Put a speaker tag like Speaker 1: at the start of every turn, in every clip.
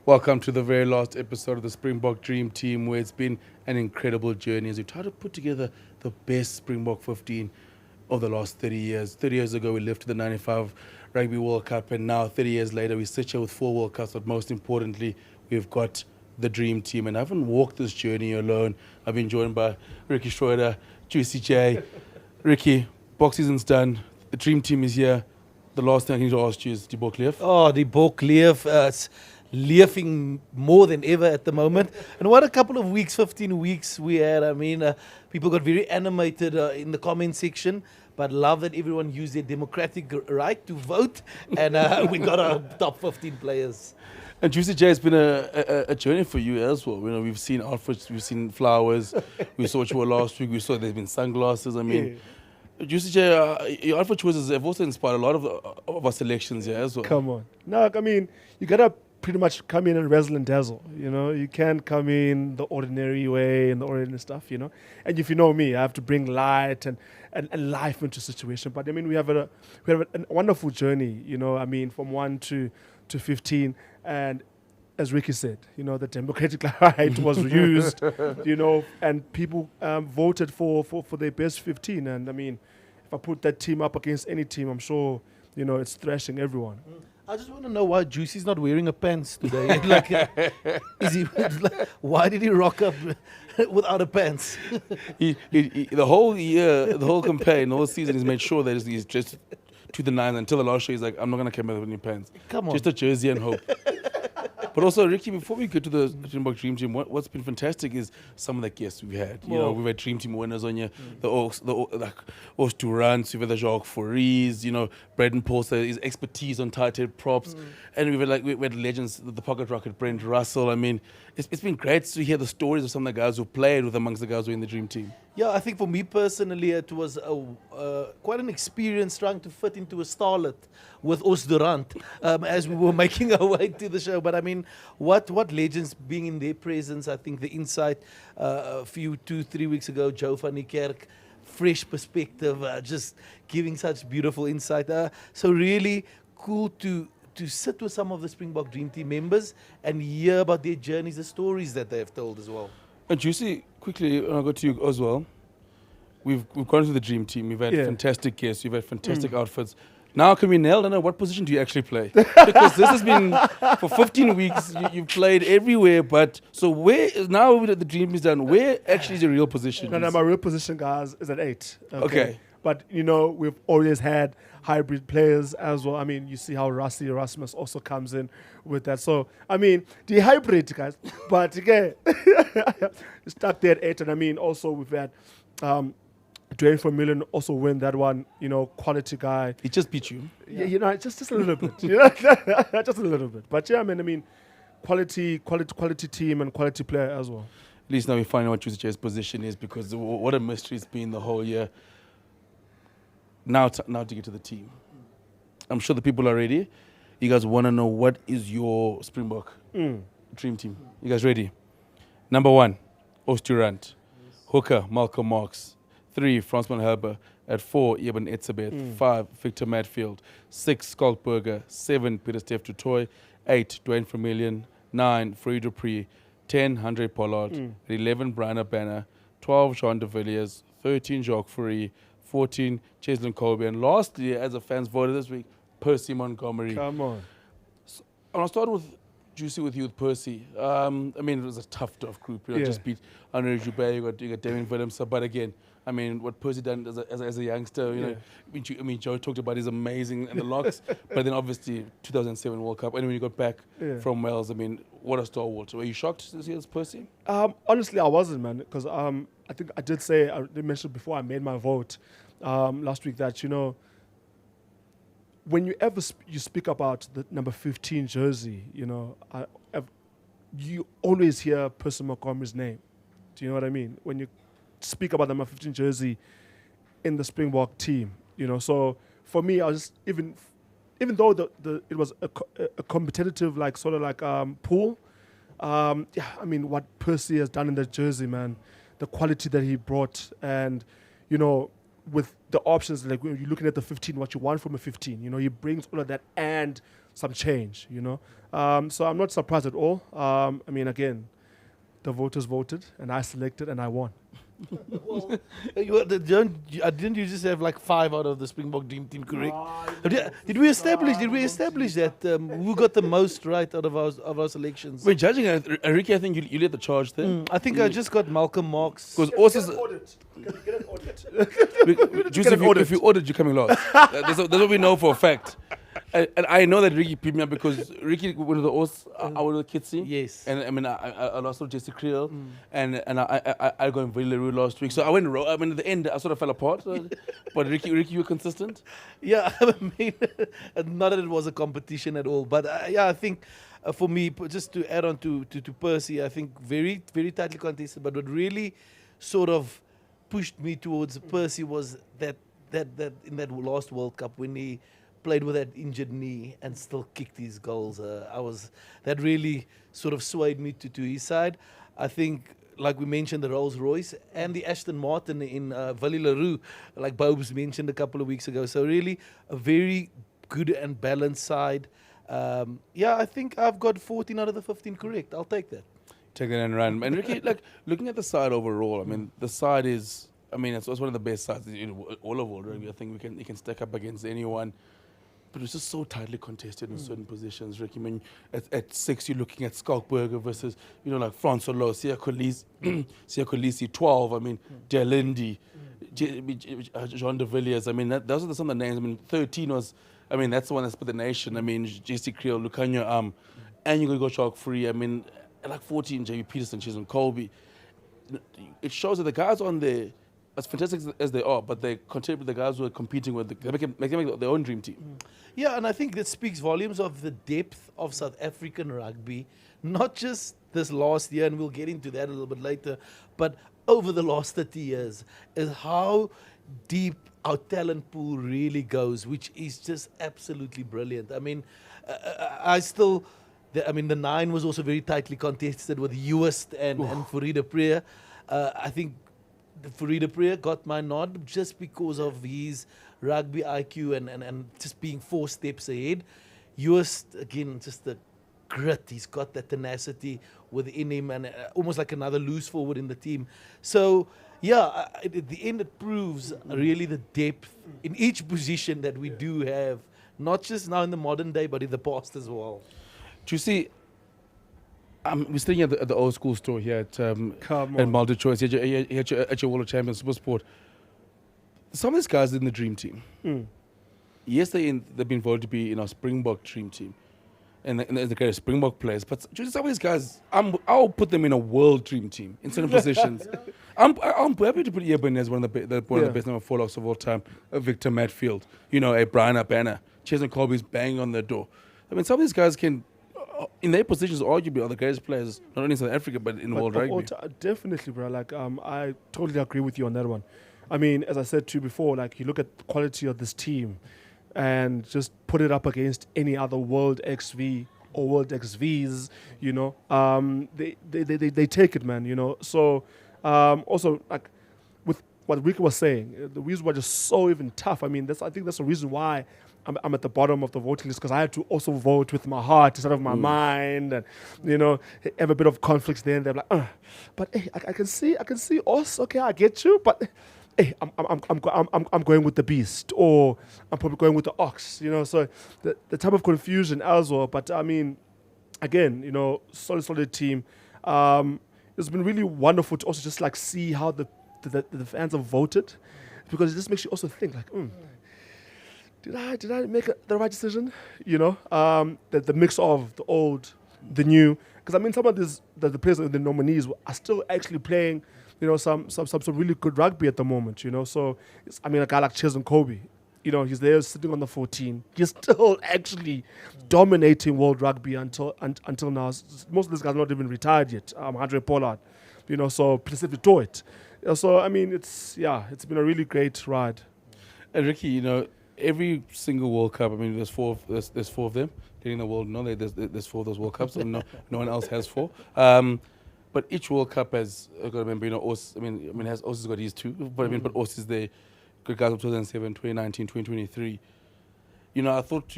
Speaker 1: Welcome to the very last episode of the Springbok Dream Team, where it's been an incredible journey as we try to put together the best Springbok 15 of the last 30 years. 30 years ago, we lifted the 95 Rugby World Cup, and now 30 years later, we sit here with 4 World Cups, but most importantly, we've got the Dream Team. And I haven't walked this journey alone. I've been joined by Ricky Schroeder, Juicy J. Ricky, box season's done. The Dream Team is here. The last thing I need to ask you is die bokke leef?
Speaker 2: Oh, die bokke leef. It's leafing more than ever at the moment. And what a couple of weeks, 15 weeks we had. I mean, people got very animated in the comment section, but love that everyone used their democratic right to vote. And we got our top 15 players.
Speaker 1: And Juicy J, it's been a journey for you as well. You know, we've seen outfits, we've seen flowers. We saw what you were last week. We saw there's been sunglasses. I mean, Juicy J, your outfit choices have also inspired a lot of our selections here as well.
Speaker 3: Come on. No, I mean, you got to pretty much come in and razzle and dazzle, you know. You can't come in the ordinary way and the ordinary stuff, you know. And if you know me, I have to bring light and life into a situation. But I mean, we have a wonderful journey, you know. I mean, from 1 to 15, and as Ricky said, you know, the democratic right was used, you know, and people voted for their best 15. And I mean, if I put that team up against any team, I'm sure, you know, it's thrashing everyone.
Speaker 2: I just want to know why Juicy's not wearing a pants today. Why did he rock up without a pants?
Speaker 1: The whole year, the whole campaign, the whole season, he's made sure that he's dressed to the nines. Until the last show, he's like, I'm not going to come out with any pants.
Speaker 2: Come on.
Speaker 1: Just a jersey and hope. But also, Ricky, before we get to the Springbok Dream Team, what's been fantastic is some of the guests we've had. You know, we've had Dream Team winners on here, the Os Durant, we've had the Jacques Fouries, you know, Braden Paulson, his expertise on tight head props. And we had legends, the pocket rocket, Brent Russell. I mean, it's been great to hear the stories of some of the guys who played with amongst the guys who are in the Dream Team.
Speaker 2: Yeah, I think for me personally, it was quite an experience trying to fit into a starlet with Os Durant as we were making our way to the show. But I mean, what legends being in their presence. I think the insight a few 2-3 weeks ago, Joe van die Kerk, fresh perspective, just giving such beautiful insight. So really cool to sit with some of the Springbok Dream Team members and hear about their journeys, the stories that they have told as well.
Speaker 1: And Juicy, quickly, I'll go to you as well. We've gone to the Dream Team. We've had fantastic guests. We've had fantastic outfits. Now, can we nail down what position do you actually play? Because this has been, for 15 weeks, you've played everywhere. But so where, now that the Dream is done, where actually is your real position?
Speaker 3: No, my real position, guys, is at 8.
Speaker 1: Okay.
Speaker 3: But, you know, we've always had hybrid players as well. I mean, you see how Rusty Erasmus also comes in with that. So, I mean, the hybrid, guys. But, again, stuck there at 8. And, I mean, also we've had Dwayne Vermeulen also win that one, you know, quality guy.
Speaker 1: He just beat you.
Speaker 3: Yeah, you know, just a little bit. You know? Just a little bit. But, yeah, I mean, quality team and quality player as well.
Speaker 1: At least now we find out what Juicy J's position is, because what a mystery it's been the whole year. Now to get to the team. I'm sure the people are ready. You guys want to know what is your Springbok Dream Team. You guys ready? Number 1, Os Durant. Hooker, Malcolm Marx. 3, Fransman Herber. At 4, Eben Etzebeth. 5, Victor Matfield. 6, Skalkberger. 7, Pieter-Steph du Toit. 8, Dwayne Vermeulen. 9, Fourie du Preez. 10, Andre Pollard. 11, Brian Banner. 12, Jean de Villiers. 13, Jacques Fourie. 14, Cheslin Colby. And lastly, as a fans voted this week, Percy Montgomery.
Speaker 3: Come on.
Speaker 1: So, I'll start with Juicy with you with Percy. I mean, it was a tough group. You know, just beat Henri Joubert, you got Damien Williams. But again, I mean, what Percy done as a youngster, you know, I mean, Joe talked about his amazing and the locks, but then obviously 2007 World Cup. And when you got back from Wales, I mean, what a stalwart. Were you shocked to see this Percy?
Speaker 3: Honestly, I wasn't, man, because I think I did mention before I made my vote last week that, you know, when you ever you speak about the number 15 jersey, you know, you always hear Percy Montgomery's name. Do you know what I mean? When you speak about the number 15 jersey in the Springbok team, you know. So for me, I was just even though it was a competitive pool. I mean, what Percy has done in that jersey, man, the quality that he brought, and you know, with the options, like when you're looking at the 15, what you want from a 15, you know, he brings all of that and some change, you know. So I'm not surprised at all. I mean, again, the voters voted, and I selected, and I won.
Speaker 2: Well, didn't you just have like 5 out of the Springbok dream team correct? Did we establish that who got the most right out of our selections?
Speaker 1: We're judging it. Ricky, I think you led the charge there.
Speaker 2: I think I just got Malcolm Marks.
Speaker 1: Because also,
Speaker 3: Get an audit.
Speaker 1: if you audit, you're coming last. That's what we know for a fact. And I know that Ricky beat me up because Ricky went to the O's, I went to the Kitsy.
Speaker 2: Yes.
Speaker 1: And I mean, I lost to Jesse Creel, and I got in Valley Leroux last week. So I went, I mean, at the end, I sort of fell apart. But Ricky, you were consistent?
Speaker 2: Yeah, I mean, not that it was a competition at all. But yeah, I think for me, just to add on to Percy, I think very, very tightly contested. But what really sort of pushed me towards Percy was that in that last World Cup when he played with that injured knee and still kicked his goals. That really sort of swayed me to his side. I think, like we mentioned, the Rolls Royce and the Aston Martin in Valley Leroux, like Bob's mentioned a couple of weeks ago. So really a very good and balanced side. I think I've got 14 out of the 15 correct. I'll take that.
Speaker 1: Take it and run. And Ricky, like looking at the side overall, I mean, the side is, I mean, it's one of the best sides in all of world rugby. I think you can stack up against anyone. But it's just so tightly contested in certain positions, Ricky. I mean, at 6, you're looking at Skalkberger versus, like Francois Lowe, Sia Kolisi, 12. I mean, Delindi, Jean de Villiers. I mean, those are some of the names. I mean, 13 was, I mean, that's the one that split the nation. I mean, JC Creel, Lucanio, and you're going to go chalk free. I mean, at like 14, J.B. Peterson, Chisholm, Colby. It shows that the guys on there, as fantastic as they are, but they contribute the guys who are competing with, they make their own dream team.
Speaker 2: Yeah, and I think that speaks volumes of the depth of South African rugby, not just this last year, and we'll get into that a little bit later, but over the last 30 years, is how deep our talent pool really goes, which is just absolutely brilliant. I mean, the 9 was also very tightly contested with Uist and Fourie Preer. I think Fourie Preer got my nod just because of his rugby IQ and just being 4 steps ahead. Uist, again, just the grit. He's got that tenacity within him and almost like another loose forward in the team. So, yeah, at the end it proves really the depth in each position that we do have, not just now in the modern day, but in the past as well.
Speaker 1: Do you see, we're staying at the old school store here at MultiChoice, at your World of Champions SuperSport. Some of these guys in the dream team. Yes, they've been voted to be in our Springbok dream team. And the greatest Springbok players. But some of these guys, I'll put them in a world dream team in certain positions. I'm happy to put Eben as one of the best number 4 locks of all time. Victor Matfield, a Brian Abana. Chesney Colby's banging on the door. I mean, some of these guys can, in their positions, arguably are the greatest players, not only in South Africa, but in world rugby.
Speaker 3: Definitely, bro. Like, I totally agree with you on that one. I mean, as I said to you before, like, you look at the quality of this team and just put it up against any other World XV or World XVs, they take it, man, So, also, like, with what Ricky was saying, the reason why it's so even tough, I mean, I think that's the reason why I'm at the bottom of the voting list, because I had to also vote with my heart instead of my mind, and have a bit of conflicts there. And they're like, but hey, I can see us. Okay, I get you, but hey, I'm going with the beast, or I'm probably going with the ox. So the type of confusion as well. But I mean, again, solid team. It's been really wonderful to also just like see how the fans have voted, because it just makes you also think like. Did I make the right decision? The mix of the old, the new. Because I mean, some of the players and the nominees are still actually playing, some really good rugby at the moment. So a guy like Chesn Kobe, he's there sitting on the 14. He's still actually dominating world rugby until now. Most of these guys are not even retired yet. Andre Pollard, so Pacific Toit. So I mean, it's been a really great ride.
Speaker 1: And Ricky, every single World Cup, I mean, there's four of them. Getting the world, there's 4 of those World Cups, and no one else has 4. But each World Cup has, I've got to remember, Os has got his 2, but I mean, but Os is there. Good guys of 2007, 2019, 2023. I thought,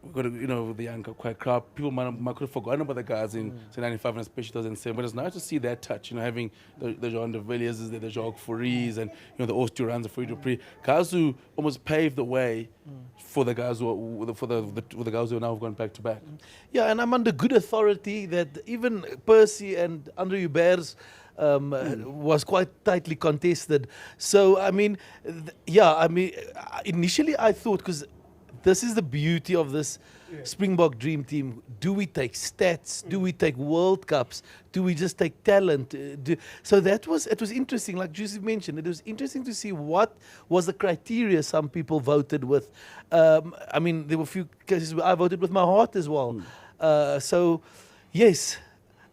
Speaker 1: we've got, the young quite crowd. People might could have forgotten about the guys in say 95 and especially 2007. But it's nice to see that touch. Having the Jean de Villiers, the Jacques Fouries, and the Oosturans, the Fourie Dupree, guys who almost paved the way for the guys for the guys who now have gone back to back.
Speaker 2: Yeah, and I'm under good authority that even Percy and Andre Hubert's was quite tightly contested. So, I mean, initially I thought, because this is the beauty of this Springbok Dream Team. Do we take stats? Do we take World Cups? Do we just take talent? So it was interesting, like Joseph mentioned. It was interesting to see what was the criteria some people voted with. I mean, there were a few cases where I voted with my heart as well. So, yes,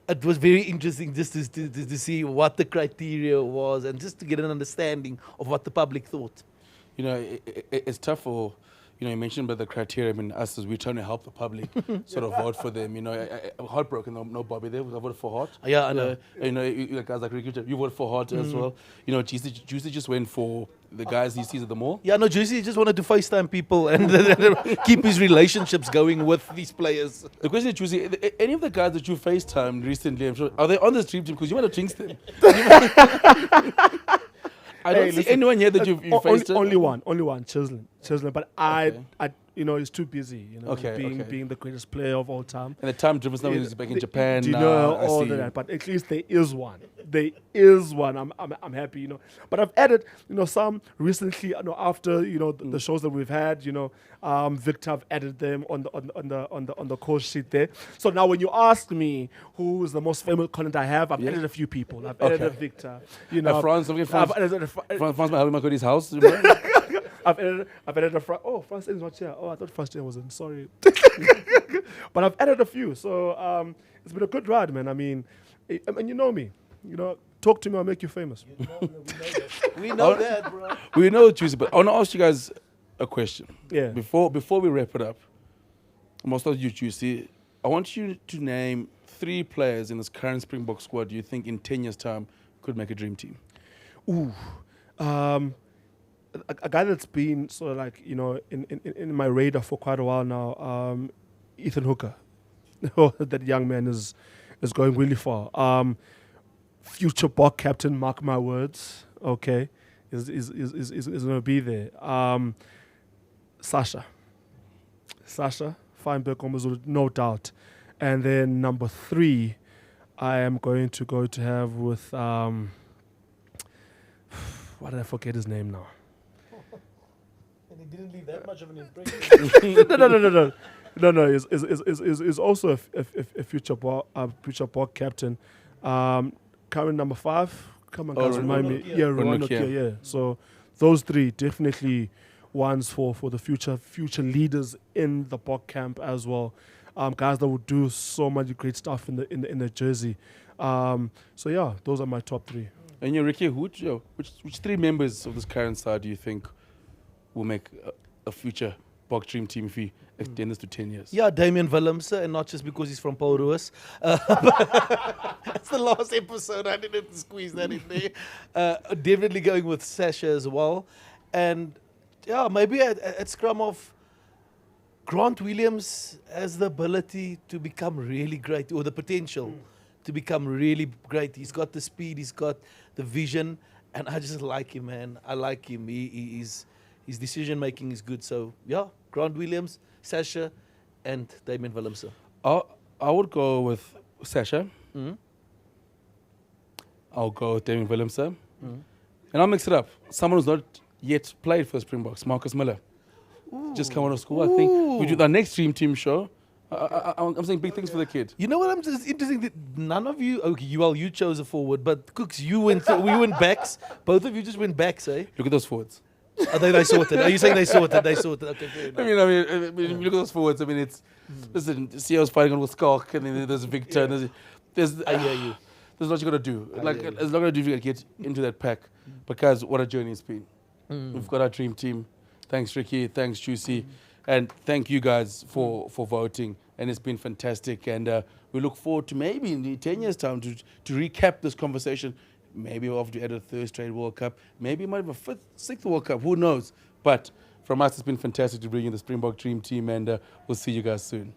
Speaker 2: it was very interesting just to see what the criteria was and just to get an understanding of what the public thought.
Speaker 1: It's tough for... you mentioned about the criteria. I mean, us as we're trying to help the public sort of vote for them. I'm heartbroken. No Bobby there. I voted for Hart.
Speaker 2: Yeah, I know.
Speaker 1: Guys like Ricky, you voted for Hart as well. Juicy just went for the guys he sees at the mall.
Speaker 2: Yeah, no, Juicy just wanted to FaceTime people and keep his relationships going with these players.
Speaker 1: The question is, Juicy, any of the guys that you FaceTimed recently, I'm sure, are they on the Dream Team? Because you might have jinxed them. I don't see anyone here that you've faced.
Speaker 3: Only one, Chislin. But he's too busy, being the greatest player of all time.
Speaker 1: And the time difference now is back in Japan.
Speaker 3: Do you know all that? But at least there is one. I'm happy, But I've added, some recently, after the shows that we've had, Victor, I've added them on the course sheet there. So now when you ask me who is the most famous content I have, I've added a few people. I've added a Victor.
Speaker 1: France might have him at his house.
Speaker 3: I've added a France is not here. Oh, I thought France was in. Sorry. But I've added a few. So it's been a good ride, man. I mean, and you know me. Talk to me, I'll make you famous.
Speaker 2: We know that, bro.
Speaker 1: We know it, Juicy, but I want to ask you guys a question.
Speaker 3: Yeah.
Speaker 1: Before we wrap it up, I'm going to start with you, Juicy. I want you to name 3 players in this current Springbok squad you think in 10 years' time could make a dream team.
Speaker 3: Ooh. A guy that's been sort of like, in my radar for quite a while now, Ethan Hooker. That young man is going really far. Future Bokke captain, mark my words, okay, is going to be there. Sasha, Feinberg, no doubt. And then number 3, I am going to go to have with, why did I forget his name now?
Speaker 2: And he didn't leave that much of an impression.
Speaker 3: No. Is also a future Bokke captain. Current number 5. Come on, guys, remind me. Yeah, Ronald. Yeah. So those 3 definitely ones for the future leaders in the Bokke camp as well. Guys that will do so much great stuff in the jersey. So yeah, those are my top 3.
Speaker 1: And you, Ricky, which 3 members of this current side do you think will make a future Bokke Dream Team if we extend this to 10 years?
Speaker 2: Yeah, Damian Willemse, and not just because he's from Paul Roos. That's the last episode. I didn't have to squeeze that in there. Definitely going with Sasha as well. And yeah, maybe at scrum off, Grant Williams has the ability to become really great, or the potential to become really great. He's got the speed, he's got the vision, and I just like him, man. I like him. His decision making is good. So yeah, Grant Williams, Sasha, and Damian Willemse.
Speaker 1: I would go with Sasha.
Speaker 2: Mm-hmm.
Speaker 1: I'll go with Damian Willemse. And I'll mix it up. Someone who's not yet played for the Springboks, Marcus Miller. Just come out of school. I think we do the next Dream Team show. I'm saying big things for the kid.
Speaker 2: You know what? I'm just interesting that none of you. Okay, you chose a forward, but Cooks, we went backs. Both of you just went backs, eh?
Speaker 1: Look at those forwards.
Speaker 2: Are they sorted? Are you saying they sorted? They sorted. Okay, fair enough.
Speaker 1: I mean, look at those forwards. I mean, it's listen. CEO's fighting on with Skalk, and then there's Victor. And
Speaker 2: I hear you.
Speaker 1: There's what you got to do. There's not going to do if you get into that pack. Because what a journey it's been. We've got our dream team. Thanks, Ricky. Thanks, Juicy. And thank you guys for voting. And it's been fantastic. And we look forward to maybe in 10 years' time to recap this conversation. Maybe we'll have to add a 3rd straight World Cup. Maybe we might have a 5th, 6th World Cup. Who knows? But From us, it's been fantastic to bring you the Springbok Dream Team, and we'll see you guys soon.